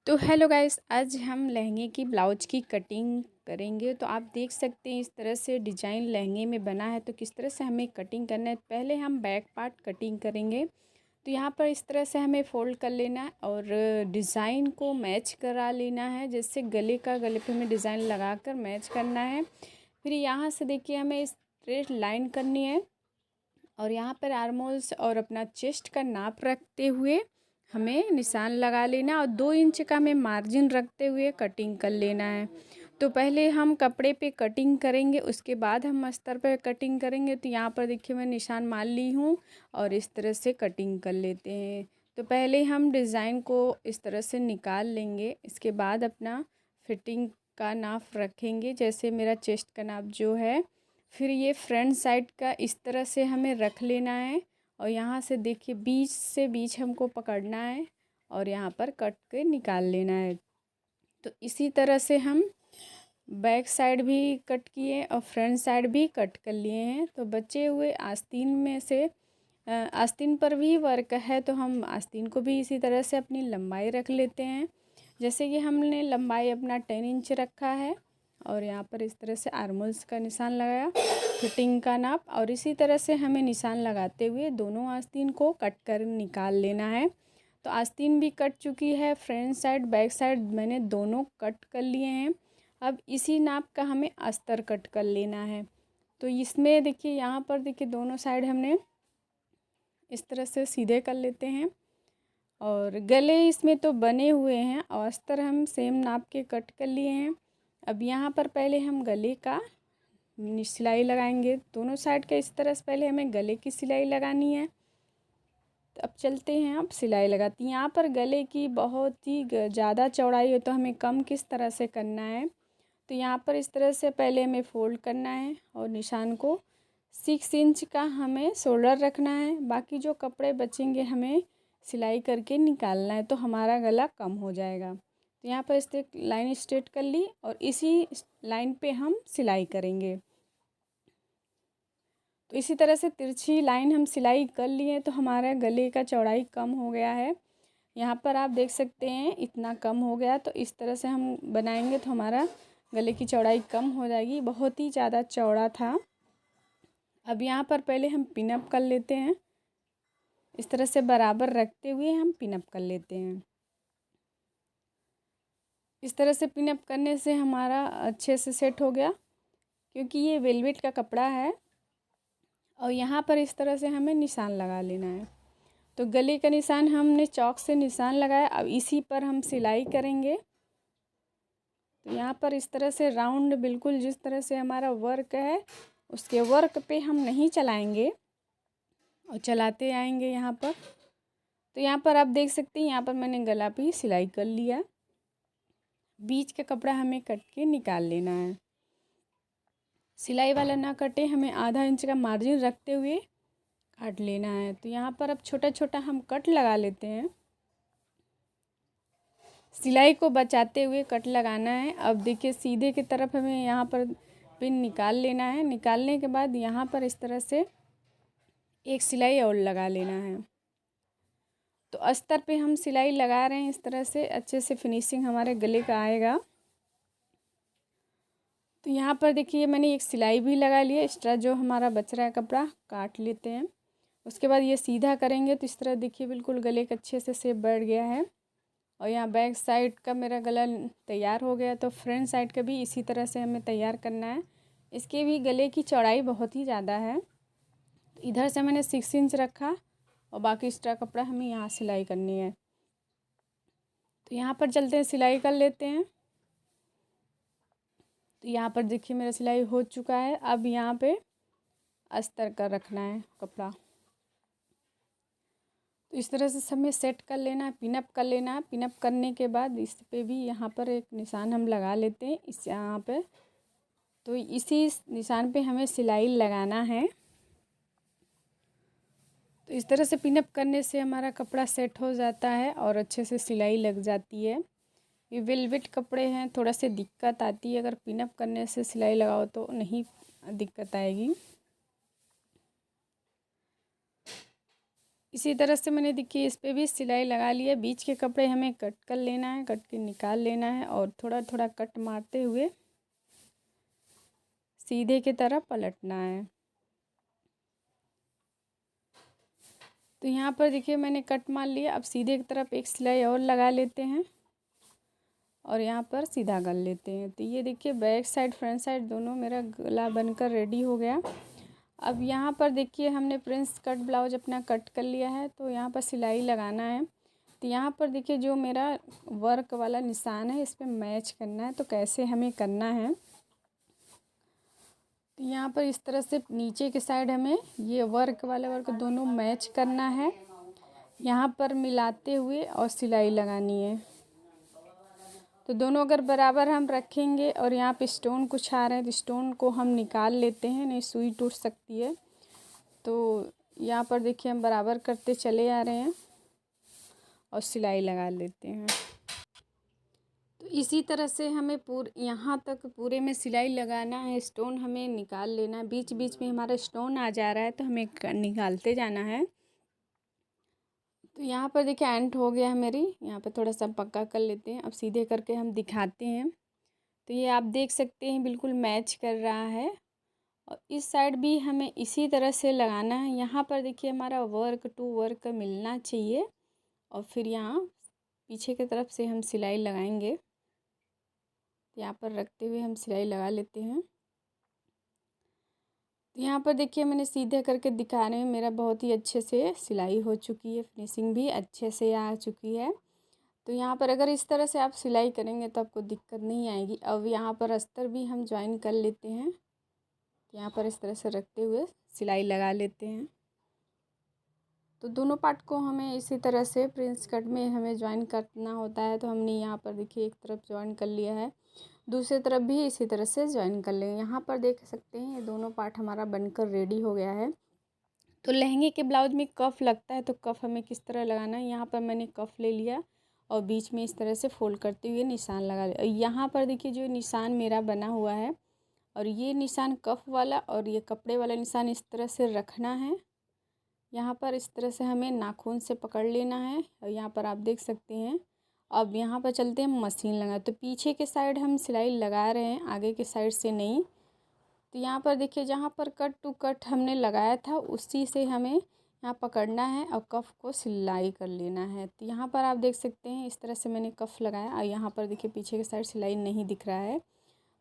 तो hello guys, आज हम लहंगे की ब्लाउज की कटिंग करेंगे। तो आप देख सकते हैं इस तरह से डिजाइन लहंगे में बना है। तो किस तरह से हमें कटिंग करना है, पहले हम बैक पार्ट कटिंग करेंगे। तो यहाँ पर इस तरह से हमें फोल्ड कर लेना है और डिज़ाइन को मैच करा लेना है। जैसे गले पे हमें डिज़ाइन लगा कर मैच करना है। फिर यहाँ से देखिए हमें स्ट्रेट लाइन करनी है और यहाँ पर आर्मोल्स और अपना चेस्ट का नाप रखते हुए हमें निशान लगा लेना और 2 इंच का हमें मार्जिन रखते हुए कटिंग कर लेना है। तो पहले हम कपड़े पे कटिंग करेंगे, उसके बाद हम अस्तर पे कटिंग करेंगे। तो यहाँ पर देखिए मैं निशान मान ली हूँ और इस तरह से कटिंग कर लेते हैं। तो पहले हम डिज़ाइन को इस तरह से निकाल लेंगे, इसके बाद अपना फिटिंग का नाप रखेंगे। जैसे मेरा चेस्ट का नाप जो है, फिर ये फ्रंट साइड का इस तरह से हमें रख लेना है और यहाँ से देखिए बीच से बीच हमको पकड़ना है और यहाँ पर कट के निकाल लेना है। तो इसी तरह से हम बैक साइड भी कट किए और फ्रंट साइड भी कट कर लिए हैं। तो बचे हुए आस्तीन में से आस्तीन पर भी वर्क है, तो हम आस्तीन को भी इसी तरह से अपनी लंबाई रख लेते हैं। जैसे कि हमने लंबाई अपना 10 इंच रखा है और यहाँ पर इस तरह से आर्मोल्स का निशान लगाया, फिटिंग का नाप, और इसी तरह से हमें निशान लगाते हुए दोनों आस्तीन को कट कर निकाल लेना है। तो आस्तीन भी कट चुकी है, फ्रंट साइड बैक साइड मैंने दोनों कट कर लिए हैं। अब इसी नाप का हमें अस्तर कट कर लेना है। तो इसमें देखिए यहाँ पर देखिए दोनों साइड हमने इस तरह से सीधे कर लेते हैं और गले इसमें तो बने हुए हैं और अस्तर हम सेम नाप के कट कर लिए हैं। अब यहाँ पर पहले हम गले का सिलाई लगाएंगे दोनों साइड का। इस तरह से पहले हमें गले की सिलाई लगानी है। तो अब चलते हैं, अब सिलाई लगाती हैं। यहाँ पर गले की बहुत ही ज़्यादा चौड़ाई है, तो हमें कम किस तरह से करना है। तो यहाँ पर इस तरह से पहले हमें फ़ोल्ड करना है और निशान को 6 इंच का हमें शोल्डर रखना है। बाकी जो कपड़े बचेंगे हमें सिलाई करके निकालना है, तो हमारा गला कम हो जाएगा। तो यहाँ पर इस लाइन स्ट्रेट कर ली और इसी लाइन पे हम सिलाई करेंगे। तो इसी तरह से तिरछी लाइन हम सिलाई कर लिए, तो हमारा गले का चौड़ाई कम हो गया है। यहाँ पर आप देख सकते हैं इतना कम हो गया। तो इस तरह से हम बनाएंगे तो हमारा गले की चौड़ाई कम हो जाएगी, बहुत ही ज़्यादा चौड़ा था। अब यहाँ पर पहले हम पिनअप कर लेते हैं, इस तरह से बराबर रखते हुए हम पिनअप कर लेते हैं। इस तरह से पिनअप करने से हमारा अच्छे से सेट हो गया, क्योंकि ये वेलवेट का कपड़ा है। और यहाँ पर इस तरह से हमें निशान लगा लेना है। तो गले का निशान हमने चौक से निशान लगाया, अब इसी पर हम सिलाई करेंगे। तो यहाँ पर इस तरह से राउंड बिल्कुल जिस तरह से हमारा वर्क है उसके वर्क पे हम नहीं चलाएंगे और चलाते आएंगे यहाँ पर। तो यहाँ पर आप देख सकते हैं, यहाँ पर मैंने गला पे ही सिलाई कर लिया। बीच का कपड़ा हमें कट के निकाल लेना है। सिलाई वाला ना कटे, हमें आधा इंच का मार्जिन रखते हुए काट लेना है। तो यहाँ पर अब छोटा छोटा हम कट लगा लेते हैं। सिलाई को बचाते हुए कट लगाना है। अब देखिए सीधे की तरफ हमें यहाँ पर पिन निकाल लेना है। निकालने के बाद यहाँ पर इस तरह से एक सिलाई और लगा लेना है। तो अस्तर पे हम सिलाई लगा रहे हैं, इस तरह से अच्छे से फिनिशिंग हमारे गले का आएगा। तो यहाँ पर देखिए मैंने एक सिलाई भी लगा ली है। एक्स्ट्रा जो हमारा बच रहा है कपड़ा काट लेते हैं। उसके बाद ये सीधा करेंगे तो इस तरह देखिए बिल्कुल गले का अच्छे से शेप बैठ गया है। और यहाँ बैक साइड का मेरा गला तैयार हो गया। तो फ्रंट साइड का भी इसी तरह से हमें तैयार करना है। इसके भी गले की चौड़ाई बहुत ही ज़्यादा है। तो इधर से मैंने 6 इंच रखा और बाकी एक्स्ट्रा कपड़ा हमें यहाँ सिलाई करनी है। तो यहाँ पर चलते हैं, सिलाई कर लेते हैं। तो यहाँ पर देखिए मेरा सिलाई हो चुका है। अब यहाँ पे अस्तर कर रखना है कपड़ा। तो इस तरह से सब में सेट कर लेना है, पिनअप कर लेना है। पिनअप करने के बाद इस पे भी यहाँ पर एक निशान हम लगा लेते हैं, इस यहाँ पे। तो इसी निशान पे हमें सिलाई लगाना है। तो इस तरह से पिनअप करने से हमारा कपड़ा सेट हो जाता है और अच्छे से सिलाई लग जाती है। ये वेलवेट कपड़े हैं, थोड़ा सा दिक्कत आती है, अगर पिनअप करने से सिलाई लगाओ तो नहीं दिक्कत आएगी। इसी तरह से मैंने देखिए इस पे भी सिलाई लगा लिया। बीच के कपड़े हमें कट कर लेना है, कट के निकाल लेना है और थोड़ा थोड़ा कट मारते हुए सीधे की तरफ पलटना है। तो यहाँ पर देखिए मैंने कट मार लिया। अब सीधे की तरफ एक सिलाई और लगा लेते हैं और यहाँ पर सीधा कर लेते हैं। तो ये देखिए बैक साइड फ्रंट साइड दोनों मेरा गला बनकर रेडी हो गया। अब यहाँ पर देखिए हमने प्रिंस कट ब्लाउज अपना कट कर लिया है, तो यहाँ पर सिलाई लगाना है। तो यहाँ पर देखिए जो मेरा वर्क वाला निशान है इस पर मैच करना है। तो कैसे हमें करना है, तो यहाँ पर इस तरह से नीचे के साइड हमें ये वर्क वाला वर्क दोनों मैच करना है, यहाँ पर मिलाते हुए और सिलाई लगानी है। तो दोनों अगर बराबर हम रखेंगे और यहाँ पे स्टोन कुछ आ रहे हैं तो स्टोन को हम निकाल लेते हैं, नहीं सुई टूट सकती है। तो यहाँ पर देखिए हम बराबर करते चले आ रहे हैं और सिलाई लगा लेते हैं। तो इसी तरह से हमें यहाँ तक पूरे में सिलाई लगाना है। स्टोन हमें निकाल लेना है, बीच बीच में हमारा स्टोन आ जा रहा है तो हमें निकालते जाना है। तो यहाँ पर देखिए एंड हो गया है मेरी, यहाँ पर थोड़ा सा पक्का कर लेते हैं। अब सीधे करके हम दिखाते हैं। तो ये आप देख सकते हैं बिल्कुल मैच कर रहा है। और इस साइड भी हमें इसी तरह से लगाना है। यहाँ पर देखिए हमारा वर्क टू वर्क मिलना चाहिए और फिर यहाँ पीछे की तरफ से हम सिलाई लगाएंगे। यहाँ पर रखते हुए हम सिलाई लगा लेते हैं। तो यहाँ पर देखिए मैंने सीधे करके दिखाने में मेरा बहुत ही अच्छे से सिलाई हो चुकी है, फिनिशिंग भी अच्छे से आ चुकी है। तो यहाँ पर अगर इस तरह से आप सिलाई करेंगे तो आपको दिक्कत नहीं आएगी। अब यहाँ पर अस्तर भी हम ज्वाइन कर लेते हैं। यहाँ पर इस तरह से रखते हुए सिलाई लगा लेते हैं। तो दोनों पार्ट को हमें इसी तरह से प्रिंस कट में हमें ज्वाइन करना होता है। तो हमने यहाँ पर देखिए एक तरफ ज्वाइन कर लिया है, दूसरी तरफ भी इसी तरह से ज्वाइन कर लेंगे। यहाँ पर देख सकते हैं ये दोनों पार्ट हमारा बनकर रेडी हो गया है। तो लहंगे के ब्लाउज में कफ लगता है, तो कफ हमें किस तरह लगाना है, यहाँ पर मैंने कफ ले लिया और बीच में इस तरह से फोल्ड करते हुए निशान लगा लिया। यहाँ पर देखिए जो निशान मेरा बना हुआ है और ये निशान कफ वाला और ये कपड़े वाला निशान इस तरह से रखना है। यहाँ पर इस तरह से हमें नाखून से पकड़ लेना है और यहाँ पर आप देख सकते हैं। अब यहाँ पर चलते हैं मशीन लगा। तो पीछे के साइड हम सिलाई लगा रहे हैं, आगे के साइड से नहीं। तो यहाँ पर देखिए जहाँ पर कट टू कट हमने लगाया था उसी से हमें यहाँ पकड़ना है और कफ को सिलाई कर लेना है। तो यहाँ पर आप देख सकते हैं इस तरह से मैंने कफ लगाया और यहाँ पर देखिए पीछे के साइड सिलाई नहीं दिख रहा है।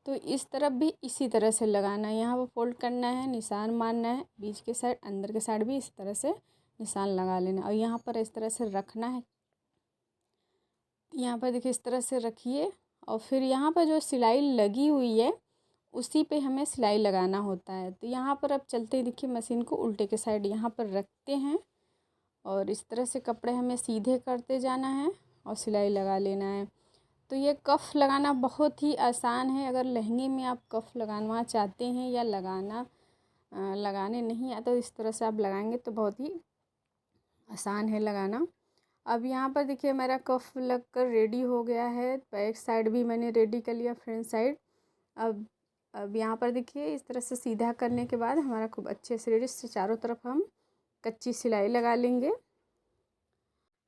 तो इस तरफ भी इसी तरह से लगाना है, यहाँ पर फोल्ड करना है, निशान मारना है, बीच के साइड अंदर के साइड भी इस तरह से निशान लगा लेना और यहाँ पर इस तरह से रखना है। यहाँ पर देखिए इस तरह से रखिए और फिर यहाँ पर जो सिलाई लगी हुई है उसी पे हमें सिलाई लगाना होता है। तो यहाँ पर अब चलते ही देखिए मशीन को उल्टे के साइड यहाँ पर रखते हैं और इस तरह से कपड़े हमें सीधे करते जाना है और सिलाई लगा लेना है। तो ये कफ लगाना बहुत ही आसान है। अगर लहंगे में आप कफ लगाना चाहते हैं या लगाने नहीं आता तो इस तरह से आप लगाएंगे तो बहुत ही आसान है लगाना। अब यहाँ पर देखिए मेरा कफ लग कर रेडी हो गया है। बैक साइड भी मैंने रेडी कर लिया, फ्रंट साइड। अब यहाँ पर देखिए इस तरह से सीधा करने के बाद हमारा खूब अच्छे से रेडी से चारों तरफ हम कच्ची सिलाई लगा लेंगे।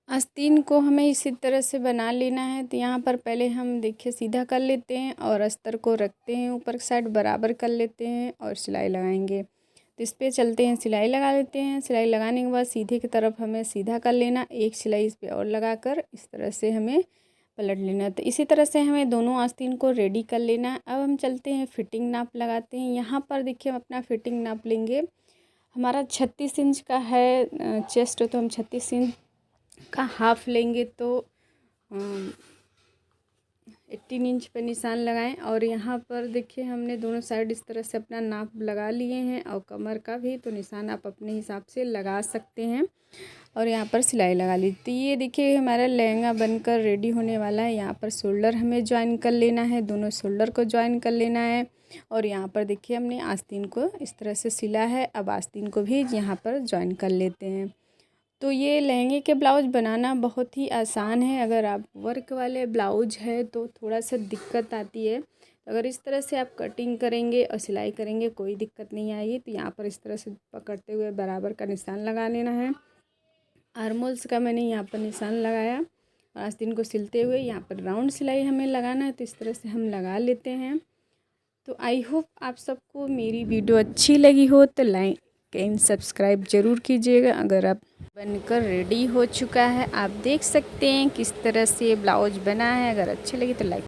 आस्तीन को हमें इसी तरह से बना लेना है। तो यहाँ पर पहले हम देखिए सीधा कर लेते हैं और अस्तर को रखते हैं, ऊपर की साइड बराबर कर लेते हैं और सिलाई लगाएंगे। तो इस पर चलते हैं, सिलाई लगा लेते हैं। सिलाई लगाने के बाद सीधे की तरफ हमें सीधा कर लेना, एक सिलाई इस पर और लगाकर इस तरह से हमें पलट लेना। तो इसी तरह से हमें दोनों आस्तीन को रेडी कर लेना है। अब हम चलते हैं फिटिंग नाप लगाते हैं। यहाँ पर देखिए हम अपना फिटिंग नाप लेंगे। हमारा 36 इंच का है चेस्ट, तो हम 36 इंच का हाफ लेंगे। तो 18 इंच पर निशान लगाएं और यहाँ पर देखिए हमने दोनों साइड इस तरह से अपना नाप लगा लिए हैं और कमर का भी तो निशान आप अपने हिसाब से लगा सकते हैं और यहाँ पर सिलाई लगा ली। तो ये देखिए हमारा लहंगा बनकर रेडी होने वाला है। यहाँ पर शोल्डर हमें ज्वाइन कर लेना है, दोनों शोल्डर को ज्वाइन कर लेना है और यहाँ पर देखिए हमने आस्तीन को इस तरह से सिला है। अब आस्तीन को भी यहाँ पर ज्वाइन कर लेते हैं। तो ये लहंगे के ब्लाउज बनाना बहुत ही आसान है। अगर आप वर्क वाले ब्लाउज है तो थोड़ा सा दिक्कत आती है। अगर इस तरह से आप कटिंग करेंगे और सिलाई करेंगे कोई दिक्कत नहीं आएगी। तो यहाँ पर इस तरह से पकड़ते हुए बराबर का निशान लगा लेना है आर्मोल्स का मैंने यहाँ पर निशान लगाया और आस्तीन को सिलते हुए यहाँ पर राउंड सिलाई हमें लगाना है, तो इस तरह से हम लगा लेते हैं। तो आई होप आप सबको मेरी वीडियो अच्छी लगी हो तो लाइक एंड सब्सक्राइब ज़रूर कीजिएगा। अगर आप बनकर रेडी हो चुका है, आप देख सकते हैं किस तरह से ब्लाउज बना है। अगर अच्छी लगी तो लाइक